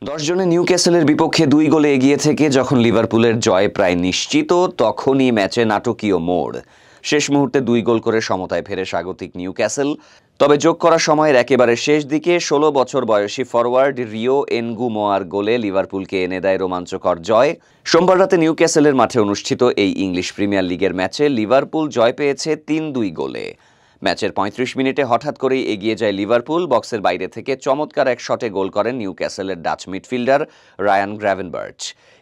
10 জনে নিউক্যাসলের বিপক্ষে 2 গোলে এগিয়ে থেকে যখন লিভারপুলের জয় প্রায় নিশ্চিত, তখনই ম্যাচে নাটকীয় মোড়। শেষ মুহূর্তে 2 গোল করে সমতায় ফেরে স্বাগতিক নিউক্যাসল। তবে যোগ করা সময়ের একেবারে শেষ দিকে 16 বছর বয়সী ফরোয়ার্ড রিও এনগুমোয়ার গোলে লিভারপুলকে এনে দেয় রোমাঞ্চকর জয়। সোমবার রাতে নিউক্যাসলের মাঠে অনুষ্ঠিত এই ইংলিশ প্রিমিয়ার লিগের ম্যাচে লিভারপুল জয় পেয়েছে 3-2 গোলে। ম্যাচের 35 মিনিটে হঠাৎ করেই এগিয়ে যায় লিভারপুল। বক্সের বাইরে থেকে চমৎকার এক শটে গোল করেন নিউক্যাসলের ডাচ মিডফিল্ডার রায়ান গ্র্যাভেনবার্চ।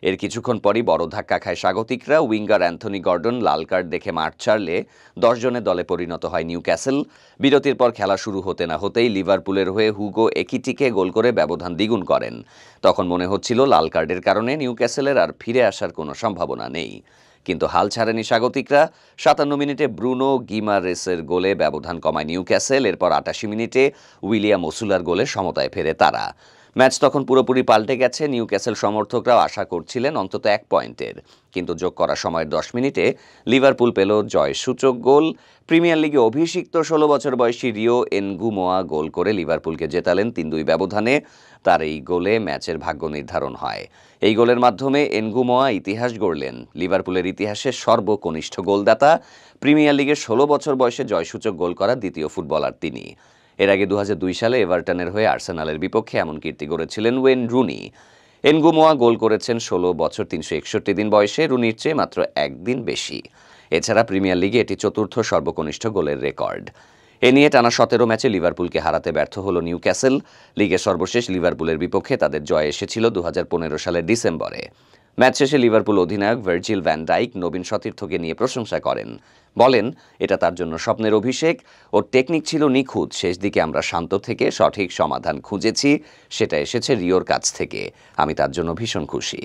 এর কিছুক্ষণ পরই বড় ধাক্কা খায় স্বাগতিকরা। উইঙ্গার অ্যান্থনি গর্ডন লাল কার্ড দেখে মাঠ ছাড়লে 10 জনের দলে পরিণত হয় নিউক্যাসল। বিরতির পর খেলা শুরু হতে না হতেই লিভারপুলের হয়ে হুগো একিটিকে গোল করে ব্যবধান দ্বিগুণ করেন। তখন মনে হচ্ছিল লাল কার্ডের কারণে নিউক্যাসলের আর ফিরে আসার কোনো সম্ভাবনা নেই। কিন্তু হাল ছাড়েনি স্বাগতিকরা। 57 মিনিটে ব্রুনো গিমারেসের গোলে ব্যবধান কমায় নিউক্যাসল। এরপর 88 মিনিটে উইলিয়াম ওসুলার গোলে সমতায় ফেরে তারা। ম্যাচ তখন পুরোপুরি পাল্টে গেছে। নিউক্যাসল সমর্থকরাও আশা করছিলেন অন্তত 1 পয়েন্টের, কিন্তু যোগ করা সময়ের 10 মিনিটে লিভারপুল পেল জয়সূচক গোল। প্রিমিয়ার লিগে অভিষিক্ত 16 বছর বয়সী রিও এনগুমোয়া গোল করে লিভারপুলকে জেতালেন 3-2 ব্যবধানে। তার এই গোলে ম্যাচের ভাগ্য নির্ধারণ হয়। এই গোলের মাধ্যমে এনগুমোয়া ইতিহাস গড়লেন। লিভারপুলের ইতিহাসের সর্বকনিষ্ঠ গোলদাতা। প্রিমিয়ার লিগে 16 বছর বয়সে জয়সূচক গোল করা দ্বিতীয় ফুটবলার তিনি। এর আগে 2002 সালে এভারটনের হয়ে আর্সেনালের বিপক্ষে এমন কীর্তি গড়েছিলেন ওয়েন রুনি। এনগুমোয়া গোল করেছেন 16 বছর 361 দিন বয়সে, রুনির চেয়ে মাত্র 1 দিন বেশি। এছাড়া প্রিমিয়ার লিগে এটি চতুর্থ সর্বকনিষ্ঠ গোলের রেকর্ড। এ নিয়ে টানা 17 ম্যাচে লিভারপুলকে হারাতে ব্যর্থ হল নিউক্যাসল। লিগে সর্বশেষ লিভারপুলের বিপক্ষে তাদের জয় এসেছিল 2015 সালের ডিসেম্বরে। ম্যাচ শেষে লিভারপুল অধিনায়ক ভার্জিল ভ্যান ডাইক নবীন সতীর্থকে নিয়ে প্রশংসা করেন। বলেন, এটা তার জন্য স্বপ্নের অভিষেক। ওর টেকনিক ছিল নিখুঁত। শেষ দিকে আমরা শান্ত থেকে সঠিক সমাধান খুঁজেছি। সেটা এসেছে রিওর কাছ থেকে। আমি তার জন্য ভীষণ খুশি।